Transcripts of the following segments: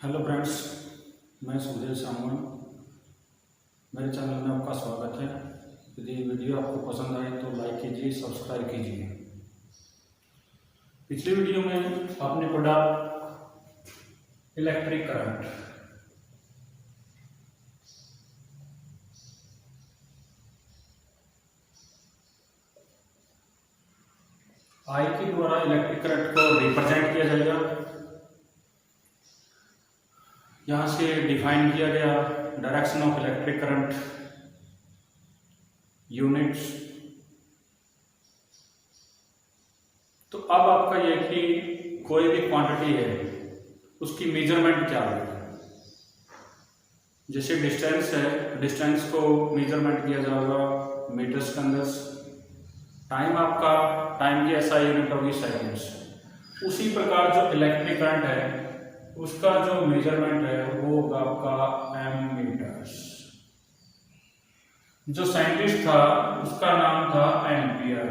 Hello friends, मैं सुजय सामन। मेरे channel में आपका स्वागत है। यदि वीडियो आपको पसंद आए तो लाइक कीजिए, सब्सक्राइब कीजिए। पिछली वीडियो में आपने पढ़ा इलेक्ट्रिक करंट। आई के द्वारा इलेक्ट्रिक करंट को रिप्रेजेंट किया जाएगा। यहाँ से डिफाइन किया गया direction of electric current, units. तो अब आपका ये कि कोई भी क्वांटिटी है उसकी मेजरमेंट क्या है। जैसे डिस्टेंस है, डिस्टेंस को मेजरमेंट किया जाएगा मीटर्स के अंदर। टाइम आपका, टाइम की ऐसा यूनिट होगी सेकेंड्स। उसी प्रकार जो इलेक्ट्रिक करंट है उसका जो मेजरमेंट है वो होगा आपका एम मीटर्स। जो साइंटिस्ट था उसका नाम था एम्पियर,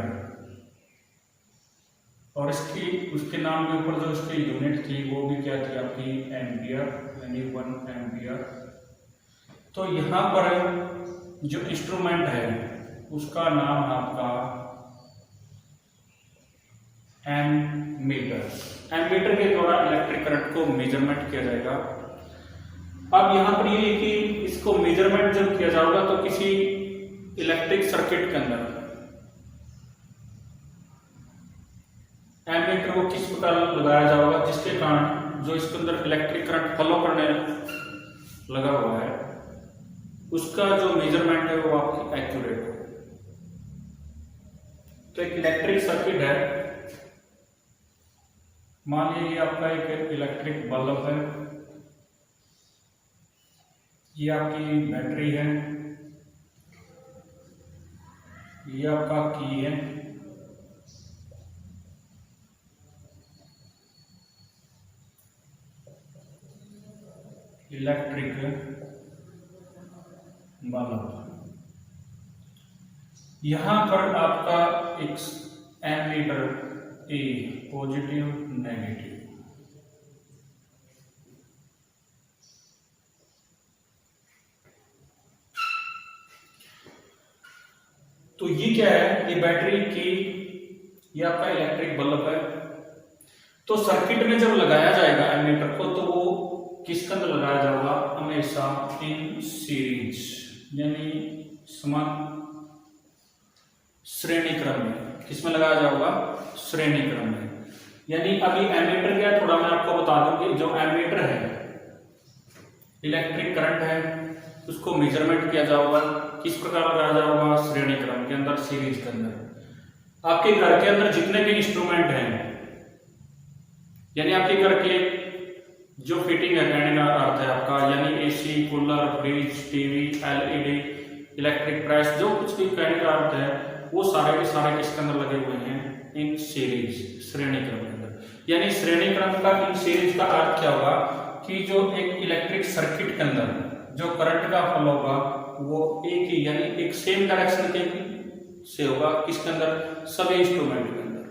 और उसके नाम के ऊपर जो उसकी यूनिट थी वो भी क्या थी आपकी एम्पियर, यानी 1 एम्पियर। तो यहाँ पर जो इंस्ट्रूमेंट है उसका नाम है आपका एमीटर। एमीटर के द्वारा इलेक्ट्रिक करंट को मेजरमेंट किया जाएगा। अब यहाँ पर ये कि इसको मेजरमेंट जब किया जाएगा तो किसी इलेक्ट्रिक सर्किट के अंदर एमीटर को किस प्रकार लगाया जाएगा जिसके कारण जो इसके अंदर इलेक्ट्रिक करंट फ्लो करने लगा हुआ है उसका जो मेजरमेंट है वो आपकी एक्यूरेट हो। तो एक इलेक्ट्रिक सर्किट है, मान लीजिए आपका एक इलेक्ट्रिक बल्ब है, ये आपकी बैटरी है, ये आपका की है, इलेक्ट्रिक बल्ब। यहां पर आपका एक एमीटर ए, पॉजिटिव नेगेटिव। तो ये क्या है, ये बैटरी की, ये आपका इलेक्ट्रिक बल्ब है। तो सर्किट में जब लगाया जाएगा एमीटर को तो वो किसके अंदर लगाया जाएगा, हमेशा इन सीरीज, यानी समान श्रेणी क्रम में। किसमें लगाया जाएगा, श्रेणी क्रम में। यानी अभी एमीटर क्या, थोड़ा मैं आपको बता दूं कि जो एमीटर है इलेक्ट्रिक करंट है उसको मेजरमेंट किया जाएगा किस प्रकार लगाया जाएगा, श्रेणी क्रम के अंदर, सीरीज के अंदर। आपके घर के अंदर जितने भी इंस्ट्रूमेंट हैं, यानी आपके घर के जो फिटिंग है, कहने का अर्थ है आपका, यानी AC, cooler, fridge, TV, LED, electric press, जो कुछ भी कहने का अर्थ है वो सारे के सारे किसके अंदर लगे हुए हैं, इन सीरीज, श्रेणी क्रम के अंदर। यानी श्रेणी क्रम का इन सीरीज का अर्थ क्या होगा कि जो एक इलेक्ट्रिक सर्किट के अंदर जो करंट का फ्लो होगा वो एक ही, यानी एक सेम डायरेक्शन के से होगा, किसके अंदर, सभी इंस्ट्रूमेंट के अंदर।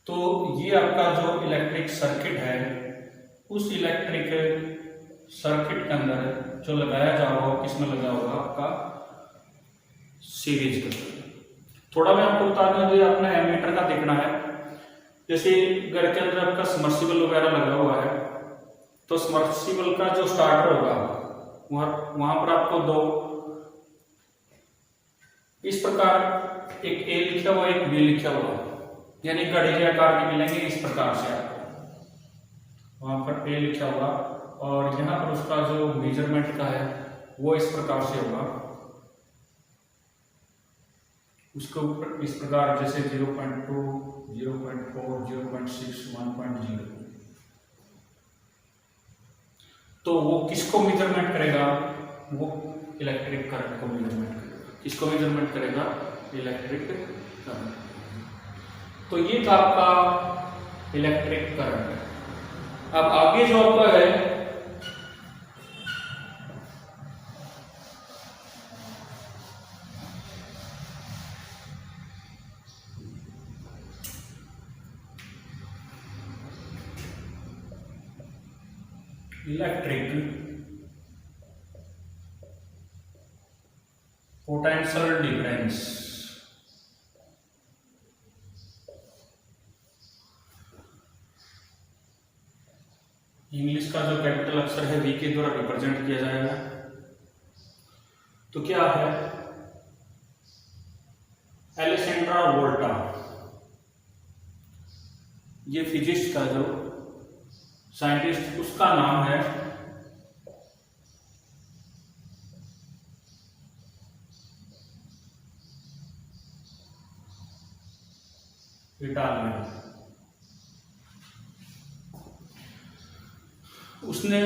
तो ये आपका जो इलेक्ट्रिक सर्किट है उस इलेक्ट्रिक सर्किट के अंदर जो लगाया जाएगा किसमें लगा होगा, आपका सीरीज के अंदर। थोड़ा मैं आपको बता दूं, जो अपना एमीटर का देखना है, जैसे घर के अंदर आपका सबमर्सिबल वगैरह लगा हुआ है तो सबमर्सिबल का जो स्टार्टर होगा वहां पर आपको दो इस प्रकार, एक ए लिखा हुआ, एक बी लिखा हुआ, यानी घड़ी के आकार के मिलेंगे इस प्रकार से आपको। वहां पर ए लिखा हुआ और यहाँ पर उसका जो मेजरमेंट का है वो इस प्रकार से होगा। उसके ऊपर इस प्रकार जैसे 0.2, 0.4, 0.6, 1.0। तो वो किसको मेजरमेंट करेगा, वो इलेक्ट्रिक करंट को मेजरमेंट करेगा। किसको मेजरमेंट करेगा, इलेक्ट्रिक करंट। तो ये था आपका इलेक्ट्रिक करंट। अब आगे जो आपका है इलेक्ट्रिक पोटेंशियल डिफरेंस। इंग्लिश का जो कैपिटल अक्षर है V के द्वारा रिप्रेजेंट किया जाएगा। तो क्या है, एलेक्जेंड्रा वोल्टा, ये फिजिक्स का जो साइंटिस्ट, उसका नाम है इटालियन। उसने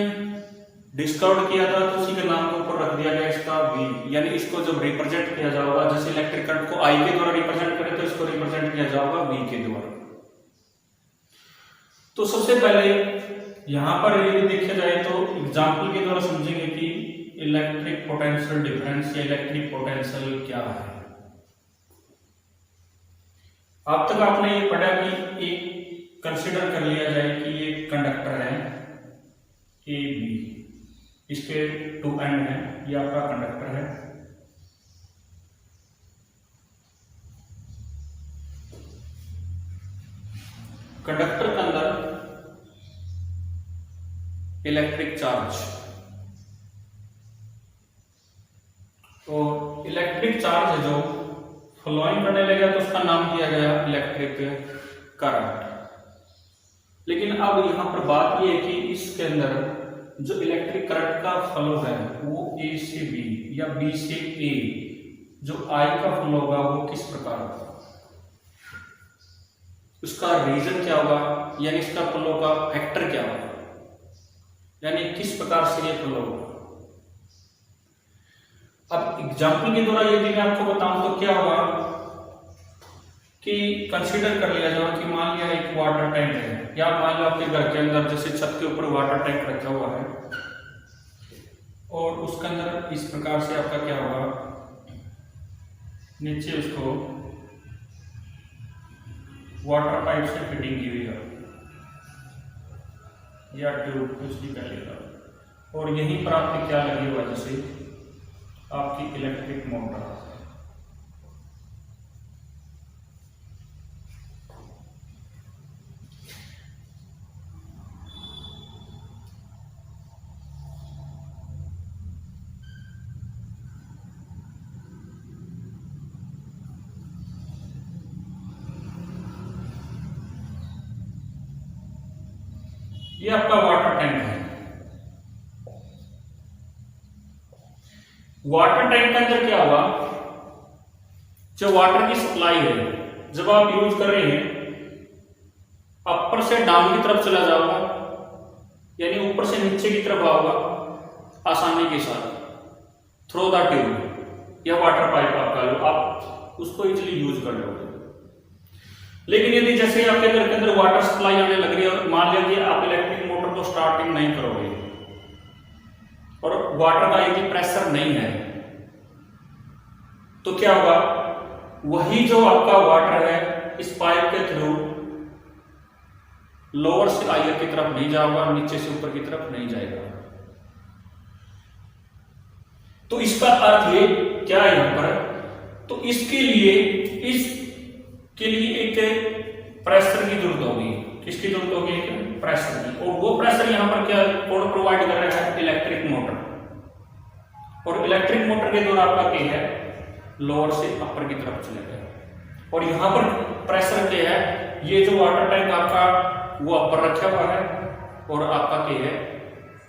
डिस्कवर किया था तो उसी के नाम के ऊपर रख दिया गया इसका V। यानी इसको जब रिप्रेजेंट किया जाएगा, जैसे इलेक्ट्रिक करंट को I के द्वारा रिप्रेजेंट करें तो इसको रिप्रेजेंट किया जाएगा V के द्वारा। तो सबसे पहले यहां पर यदि देखा जाए तो एग्जाम्पल के द्वारा समझेंगे कि इलेक्ट्रिक पोटेंशियल डिफरेंस या इलेक्ट्रिक पोटेंशियल क्या है। अब तक आपने ये पढ़ा कि एक कंसिडर कर लिया जाए कि ये कंडक्टर है ए बी, इसके 2 एंड है, ये आपका कंडक्टर है। कंडक्टर के अंदर इलेक्ट्रिक चार्ज, और इलेक्ट्रिक चार्ज है जो फ्लोइंग करने लगा तो उसका नाम दिया गया इलेक्ट्रिक करंट। लेकिन अब यहां पर बात यह है कि इसके अंदर जो इलेक्ट्रिक करंट का फ्लो है वो A से B या B से A, जो I का फ्लो होगा वो किस प्रकार होगा, उसका रीजन क्या होगा, यानी इसका फ्लो का फैक्टर क्या होगा, यानी किस प्रकार से ये फ्लो होगा। अब एग्जाम्पल के द्वारा यदि मैं आपको बताऊं तो क्या होगा कि कंसीडर कर लिया जाए कि मान लिया एक वाटर टैंक है, या मान लो आपके घर के अंदर जैसे छत के ऊपर वाटर टैंक रखा हुआ है, और उसके अंदर इस प्रकार से आपका क्या होगा, नीचे उसको वाटर पाइप से फिटिंग की हुई है या ट्यूब कुछ भी करिएगा, और यहीं पर आपके क्या लगी हुआ, जैसे आपकी इलेक्ट्रिक मोटर। ये आपका वाटर टैंक है। वाटर टैंक के अंदर क्या होगा, जो वाटर की सप्लाई है जब आप यूज कर रहे हैं, अपर से डाउन की तरफ चला जाओगा, यानी ऊपर से नीचे की तरफ आओगा आसानी के साथ, थ्रू द ट्यूब या वाटर पाइप आपका, आप उसको इजीली यूज कर लोगे। लेकिन यदि जैसे आपके घर के अंदर वाटर सप्लाई आने लग रही है, और मान लीजिए आप इलेक्ट्रिक मोटर को स्टार्टिंग नहीं करोगे और वाटर का यदि प्रेशर नहीं है, तो क्या होगा, वही जो आपका वाटर है इस पाइप के थ्रू लोअर से हायर की तरफ नहीं जाएगा, नीचे से ऊपर की तरफ नहीं जाएगा। तो इसका अर्थ ये क्या है यहां पर, तो इसके लिए एक प्रेशर की जरूरत होगी। किसकी जरूरत होगी, एक प्रेशर की, और वो प्रेशर यहां पर क्या कौन प्रोवाइड कर रहा है, इलेक्ट्रिक मोटर। और इलेक्ट्रिक मोटर के द्वारा आपका क्या है, लोअर से अपर की तरफ चलेगा। और यहां पर प्रेशर क्या है, ये जो वाटर टैंक आपका वो अपर रखा हुआ है, और आपका क्या है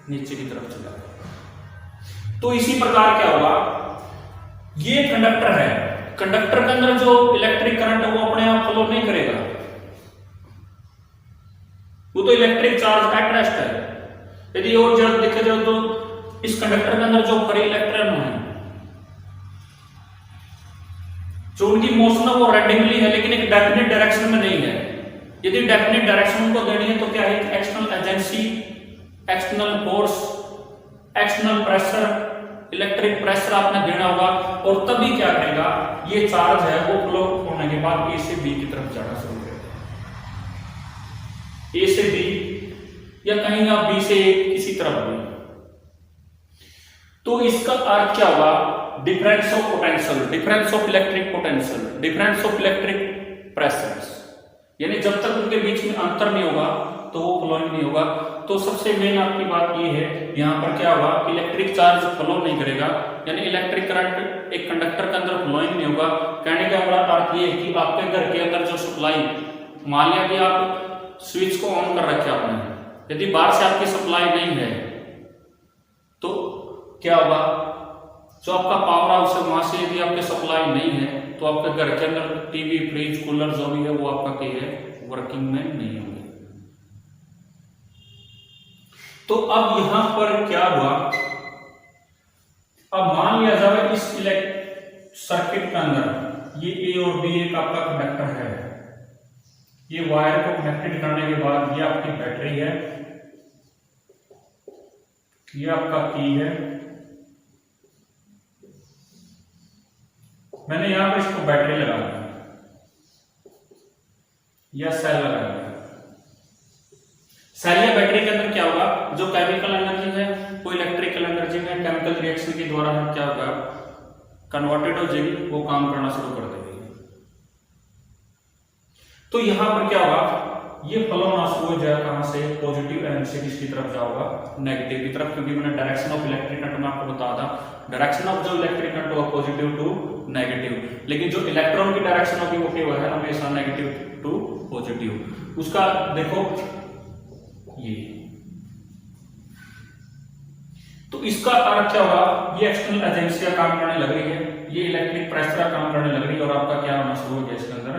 नीचे की तरफ चलेगा। तो इसी प्रकार क्या होगा, ये कंडक्टर है, कंडक्टर के अंदर जो इलेक्ट्रिक करंट है वो अपने आप फ्लो नहीं करेगा, वो तो इलेक्ट्रिक चार्ज एट रेस्ट है। यदि और जब देखा जाए तो इस कंडक्टर के अंदर जो फ्री इलेक्ट्रॉन है, जो उनकी मोशन है वो रैंडमली है, लेकिन एक डेफिनेट डायरेक्शन में नहीं है। यदि डेफिनेट डायरेक्शन को देनी है तो क्या है, external agency, external force, external pressure, electric pressure आपने देना होगा, और तभी क्या करेगा, ये चार्ज है वो फ्लो होने के बाद ए से बी की तरफ जाना शुरू करेगा। ए से बी, या कहीं आप बी से किसी तरफ भी। तो इसका अर्थ क्या होगा, difference of potential, difference of electric potential, difference of electric pressures, यानी जब तक उनके बीच में अंतर नहीं होगा तो वो फ्लोइंग नहीं होगा। तो सबसे मेन आपकी बात ये है, यहाँ पर क्या होगा, इलेक्ट्रिक चार्ज फ्लो नहीं करेगा, यानी इलेक्ट्रिक करंट एक कंडक्टर के अंदर फ्लोइंग नहीं होगा। कहने का बड़ा अर्थ ये है कि आपके घर के अंदर जो सप्लाई, मान लिया कि आप स्विच को ऑन कर रखे आपने, यदि बाहर से आपकी सप्लाई नहीं है तो क्या होगा, जो आपका पावर हाउस है वहां से यदि आपके सप्लाई नहीं है तो आपके घर के अंदर टीवी, फ्रिज, कूलर जो भी है वो आपका क्या है, वर्किंग में नहीं होंगे। तो अब यहां पर क्या हुआ, अब मान लिया जाए इस सर्किट के अंदर ये ए और बी एक आपका कंडक्टर है, ये वायर को कनेक्टेड करने के बाद ये आपकी बैटरी है, ये आपका की है, मैंने यहां पर इसको बैटरी लगा दिया या सेल लगा दिया। सेल या बैटरी के अंदर क्या होगा, जो केमिकल एनर्जी है वो इलेक्ट्रिकल एनर्जी में केमिकल रिएक्शन के द्वारा क्या होगा, कन्वर्टेड हो जाएगी, वो काम करना शुरू कर देगी। तो यहां पर क्या होगा, ये फ्लो ना शुरू हो जाएगा कहां से, पॉजिटिव एनर्जी से किसकी तरफ जाओगा, नेगेटिव की तरफ, क्योंकि मैंने डायरेक्शन ऑफ इलेक्ट्रिक करंट में आपको बताया था, डायरेक्शन ऑफ जो इलेक्ट्रिक करंट होगा पॉजिटिव टू नेगेटिव, लेकिन जो इलेक्ट्रॉन की डायरेक्शन होगी वो क्या है, हमेशा नेगेटिव टू पॉजिटिव। उसका देखो ये, तो इसका अर्थ क्या होगा, ये एक्सटर्नल एजेंसी का काम करने लग रही है, ये इलेक्ट्रिक प्रेशर का काम करने लग रही है, और आपका क्या होना शुरू हो गया, इसके अंदर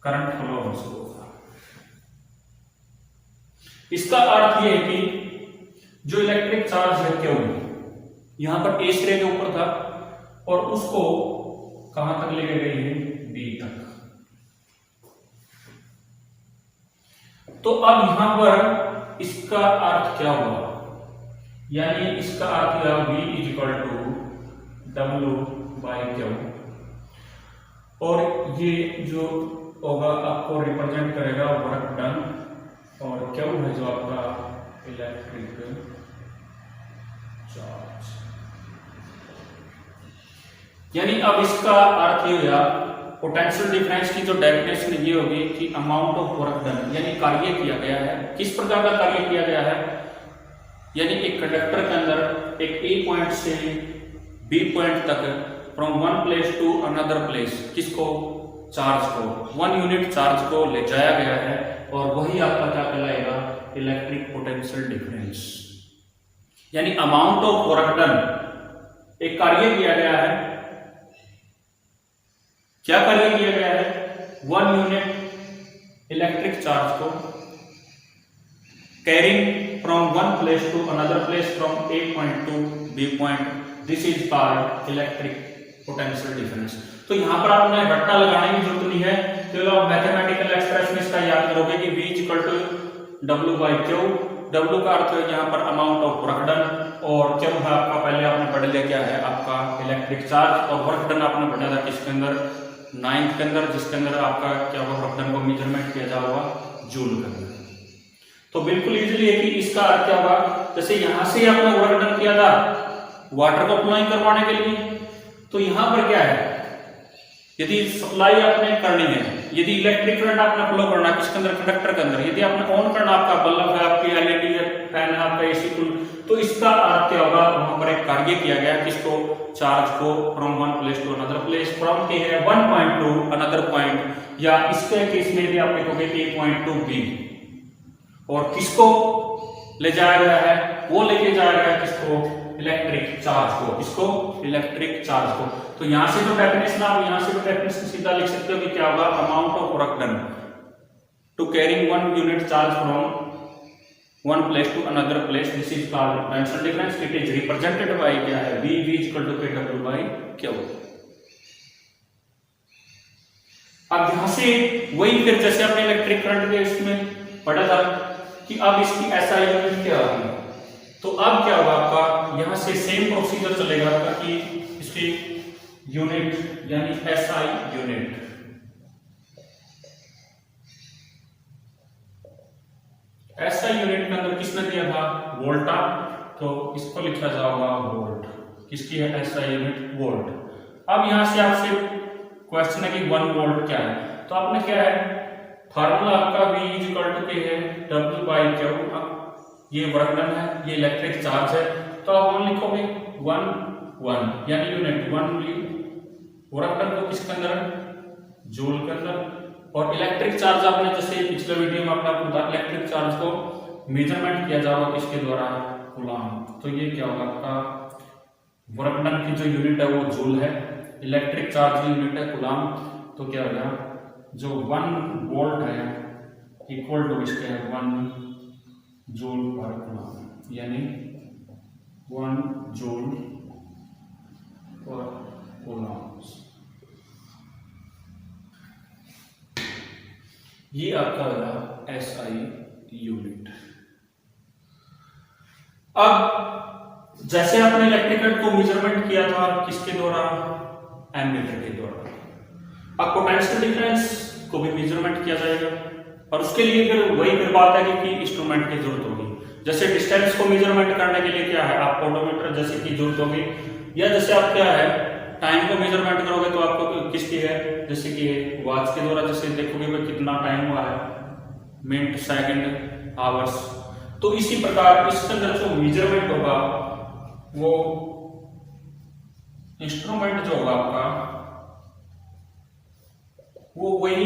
करंट फ्लो होना शुरू होगा। इसका अर्थ ये है कि जो इलेक्ट्रिक चार्ज है क्यों, यहां पर ए सिरे के ऊपर था और उसको कहां तक लेके गई है, बी तक। तो अब यहां पर इसका अर्थ क्या हुआ, यानी इसका अर्थ हुआ V equal to W by Q, और ये जो होगा आपको रिप्रेजेंट करेगा वर्क डन, और क्यू है जो आपका इलेक्ट्रिक चार्ज। यानी अब इसका अर्थ ये हुआ, पोटेंशियल डिफरेंस की जो डेफिनेशन ये होगी कि अमाउंट ऑफ वर्क डन, यानी कार्य किया गया है, किस प्रकार का कार्य किया गया है, यानी एक कंडक्टर के अंदर एक ए पॉइंट से बी पॉइंट तक from one place to another place, किसको, चार्ज को, 1 यूनिट चार्ज को ले जाया गया है, और वही आपका क्या कहलाएगा, इलेक्ट्रिक पोटेंशियल डिफरेंस। यानी अमाउंट ऑफ वर्क डन, एक कार्य किया गया है, क्या कार्य किया गया है, 1 यूनिट इलेक्ट्रिक चार्ज को carrying from one place to another place from A point to B point, this is called electric potential difference. तो यहां पर आपने रट्टा लगाने की जरूरत नहीं है, केवल आप मैथमेटिकल एक्सप्रेशन इसका याद करोगे कि V equal to W by Q, W का अर्थ है यहाँ पर अमाउंट ऑफ वर्क डन, और क्यू है आपका, पहले आपने पढ़ लिया क्या है आपका इलेक्ट्रिक चार्ज, और वर्क डन आपने पढ़ा था किसके अंदर, 9th के अंदर, जिसके अंदर आपका क्या होगा, वर्क डन को मेजरमेंट किया जाएगा जूल के अंदर। तो बिल्कुल इजीली है कि इसका अर्थ क्या होगा, जैसे यहां से आपने वर्क डन किया था वाटर को फ्लोइंग करवाने के लिए, तो यहां पर क्या है, यदि सप्लाई आपने करनी है, यदि इलेक्ट्रिक करंट आपने फ्लो करना है किसके अंदर, कंडक्टर के अंदर, यदि आपने ऑन करना, आपका बल्ब है, आपकी एलईडी है, फैन है, आपका एसी कूल, तो इसका अर्थ क्या होगा, वहां पर एक कार्य किया गया किसको, चार्ज को, from one place to another place, from के है one point to another point, या इसके केस में भी आप लिखोगे ए पॉइंट टू बी, और किसको ले जाया गया है, वो लेके जाया गया किसको, इलेक्ट्रिक चार्ज को, इसको इलेक्ट्रिक चार्ज को। तो यहां से जो डेफिनेशन, आप यहां से जो डेफिनेशन सीधा लिख सकते हो कि क्या होगा, amount of work done to carrying 1 unit charge from one place to another place, this is called potential difference, it is represented by क्या है, V equal to kW by Q। अब यहां से वही फिर जैसे आपने इलेक्ट्रिक करंट के इसमें पढ़ा था कि अब इसकी SI यूनिट क्या होगी, तो अब क्या होगा आपका, यहां से सेम प्रोसीजर चलेगा आपका कि इसकी यूनिट यानी SI यूनिट, SI यूनिट के अंदर किसने दिया था, वोल्टा, तो इसको लिखा जाएगा वोल्ट। किसकी है एसआई यूनिट, वोल्ट। अब यहां से आपसे क्वेश्चन है कि 1 वोल्ट क्या है, तो आपने क्या है फार्मूला आपका V = K है W/Q। ये वर्क डन है, ये इलेक्ट्रिक चार्ज है, तो आप वन लिखोगे 1 यानी यूनिट 1 वर्क डन को किसके अंदर, जूल के अंदर। और इलेक्ट्रिक चार्ज आपने जैसे पिछले वीडियो में आपको बताया इलेक्ट्रिक चार्ज को मेजरमेंट किया जाएगा किसके द्वारा, कूलम्ब। तो ये क्या होगा आपका वर्क डन की जो यूनिट है वो जूल है, इलेक्ट्रिक चार्ज की यूनिट है कूलम्ब। तो क्या हो गया, जो 1 वोल्ट है इक्वल टू इसके है 1 जूल पर कूलम्ब, यानी 1 जूल पर कूलम्ब। ये आपका होगा एसआई यूनिट। अब जैसे आपने इलेक्ट्रिकल को मेजरमेंट किया था किसके द्वारा, एमीटर के द्वारा। अब पोटेंशियल डिफरेंस को भी मेजरमेंट किया जाएगा, और उसके लिए फिर वही बात है कि इंस्ट्रूमेंट की जरूरत होगी। जैसे डिस्टेंस को मेजरमेंट करने के लिए क्या है, आप ओडोमीटर जैसे की जरूरत होगी, या जैसे आप क्या है टाइम को मेजरमेंट करोगे तो आपको किसकी है, जैसे कि वॉच के द्वारा जैसे देखोगे भाई कितना टाइम हुआ है, मिनट, सेकंड, आवर्स। तो इसी प्रकार इसके अंदर जो मेजरमेंट होगा वो इंस्ट्रूमेंट जो होगा आपका वो वही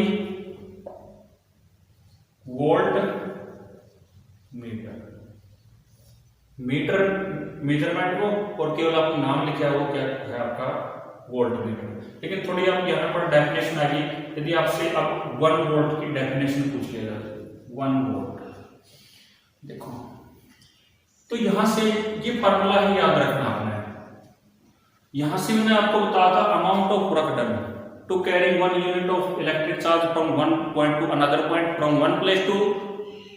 वोल्ट मीटर मेजरमेंट को, और केवल आपको नाम लिखा है वो क्या है आपका वोल्ट मीटर। लेकिन थोड़ी आप यहाँ पर डेफिनेशन आ गई, यदि आपसे अब 1 वोल्ट की डेफिनेशन पूछ लिया जाए, 1 वोल्ट देखो, तो यहां से ये फार्मूला ही याद रखना आपने। यहां से मैंने आपको बताया था amount of work done to carry 1 unit of electric charge from 1 point to another point, from 1 place to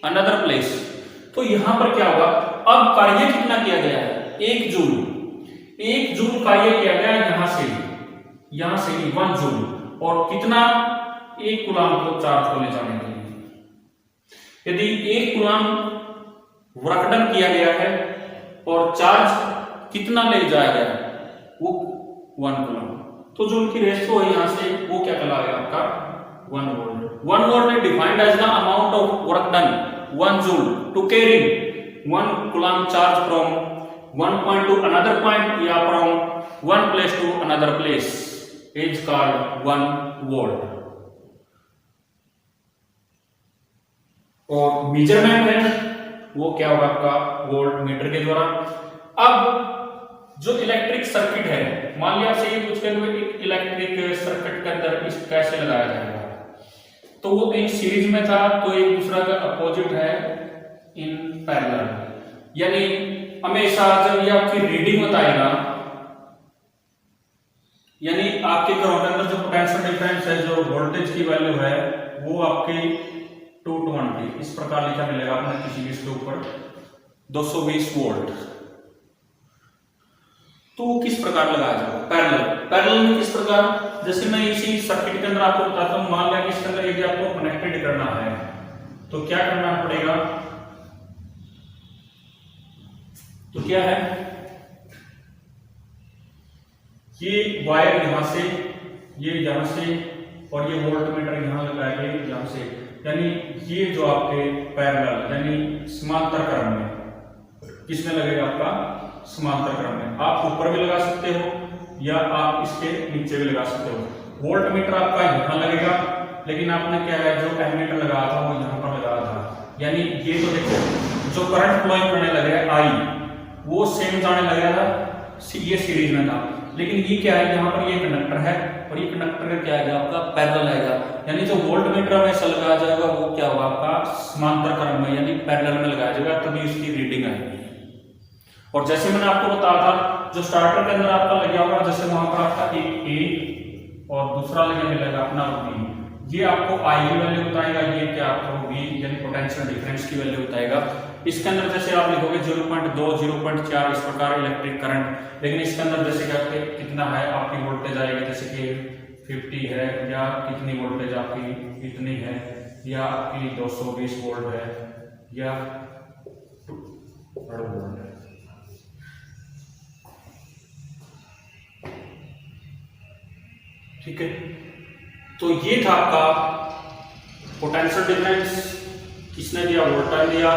another place. तो यहां पर क्या होगा, अब कार्य कितना किया गया है, 1 जूल। 1 जूल कार्य किया गया यहां से 1 जूल, और कितना, 1 कूलम्ब को चार्ज को ले जाने के लिए। यदि 1 कूलम्ब वर्क डन किया गया है और चार्ज कितना ले जाया गया है, वो 1 कूलम्ब, तो जो उनकी रेशियो है यहां से वो क्या कहलाएगा आपका 1 volt. 1 volt is defined as the amount of work done 1 joule to carry 1 coulomb charge from 1 point to another point, या from 1 place to another place is called 1 volt. और मेजरमेंट है वो क्या होगा आपका वोल्ट मीटर के द्वारा। अब जो इलेक्ट्रिक सर्किट है, मान लिया आपसे ये पूछते हुए एक इलेक्ट्रिक सर्किट के अंदर इस कैसे लगाया जाएगा, तो वो एक सीरीज में था, तो एक दूसरा का अपोजिट है इन पैरेलल। यानी हमेशा जब ये आपकी रीडिंग बताएगा, यानी आपके घरों के अंदर जो पोटेंशियल डिफरेंस है, जो वोल्टेज की वैल्यू है वो आपकी 220 इस प्रकार लिखा मिलेगा आपने किसी इसके ऊपर 220 वोल्ट। तो किस प्रकार लगाया जाएगा, पैरेलल में किस प्रकार, जैसे मैं इसी सर्किट के अंदर आपको बताता हूं। मान लिया कि इसके अंदर यदि आपको कनेक्टेड करना है तो क्या करना पड़ेगा, तो क्या है, ये वायर यहां से, ये यहां से, और ये वोल्ट मीटर यहां लगाएंगे यहां से, यानी ये जो आपके पैरेलल यानी समांतर क्रम में, किसमें लगेगा आपका समांतर क्रम में। आप ऊपर भी लगा सकते हो या आप इसके नीचे भी लगा सकते हो। वोल्ट मीटर आपका यहां लगेगा, लेकिन आपने क्या है जो एमीटर लगाया था वो यहां पर लगाया था। यानी ये तो देखो जो करंट फ्लोइंग करने लगे आई वो सेम जाने लगा था, ये सीरीज में था, लेकिन ये क्या है यहाँ पर ये कंडक्टर है और ये कंडक्टर का क्या आएगा आपका पैरेलल आएगा। यानी जो वोल्ट मीटर हमेशा लगाया जाएगा वो क्या होगा आपका समांतर क्रम में यानी पैरेलल में लगाया जाएगा, तभी उसकी रीडिंग आएगी। और जैसे मैंने आपको बताया था जो स्टार्टर के अंदर आपका लगा होगा, जैसे वहां पर आपका एक ए और दूसरा लगने मिलेगा अपना बी, ये आपको आई की वैल्यू बताएगा, ये क्या आपको बी यानी पोटेंशियल डिफरेंस की वैल्यू बताएगा। इसके अंदर जैसे आप लिखोगे 0.2 0.4 इस प्रकार इलेक्ट्रिक करंट, लेकिन इसके अंदर जैसे क्या कितना है आपकी वोल्टेज आएगी, जैसे कि 50 है या कितनी वोल्टेज आपकी इतनी है, या आपकी 220 वोल्ट है या हर वोल्ट। ठीक है, तो ये था आपका पोटेंशियल डिफरेंस। किसने दिया? वोल्टा दिया।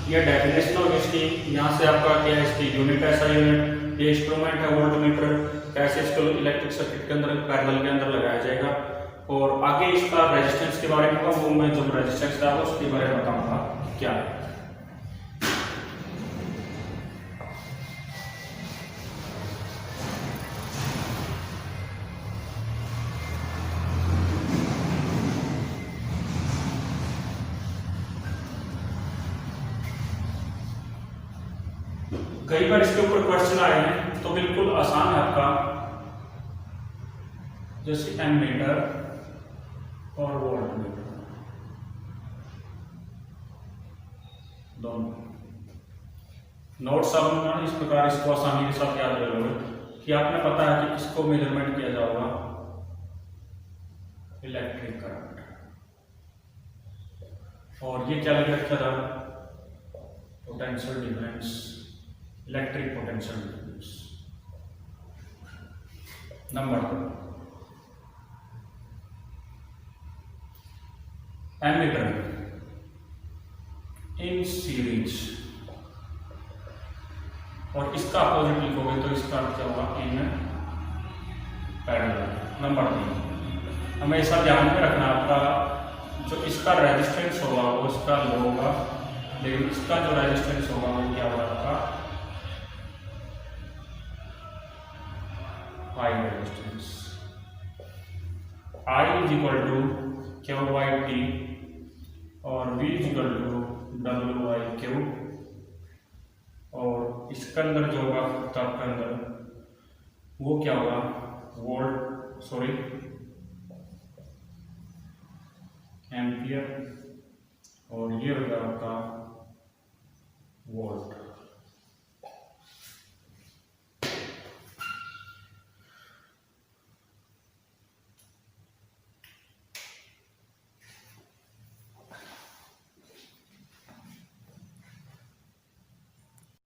ये डेफिनेशन होगी इसकी। यहाँ से आपका क्या है, इसकी यूनिट ऐसा यूनिट, ये इंस्ट्रूमेंट है वोल्टमीटर, कैसे इसको इलेक्ट्रिक सर्किट के अंदर पैरेलल के अंदर लगाया जाएगा। और आगे इसका रेजिस्टेंस के बारे में होगा, वो मैं जब रेजिस्टेंस का उसके बारे में बताऊंगा क्या है। कई बार इसके ऊपर क्वेश्चन आए हैं तो बिल्कुल आसान है आपका, जैसे एमीटर और वोल्टमीटर दोनों। नोट्स आप इस प्रकार इसको आसानी के साथ याद रखोगे कि आपने पता है कि किसको मेजरमेंट किया जाएगा, इलेक्ट्रिक करंट। और ये क्या लग रखा था? Potential difference, electric potential difference. Number 2, ammeter in series, और इसका अपोजिट लिखोगे तो इसका अर्थ क्या होगा? In parallel. नंबर 3, हमेशा ध्यान में रखना आपका जो इसका रेजिस्टेंस होगा वो इसका लो होगा, लेकिन इसका जो रेजिस्टेंस होगा वो क्या होगा? आपका high resistance. I is equal to Q by T और V is equal to W by Q. और इसके अंदर जो होगा तब के अंदर वो क्या होगा? वोल्ट, सॉरी एम्पियर, और ये होगा आपका वोल्ट।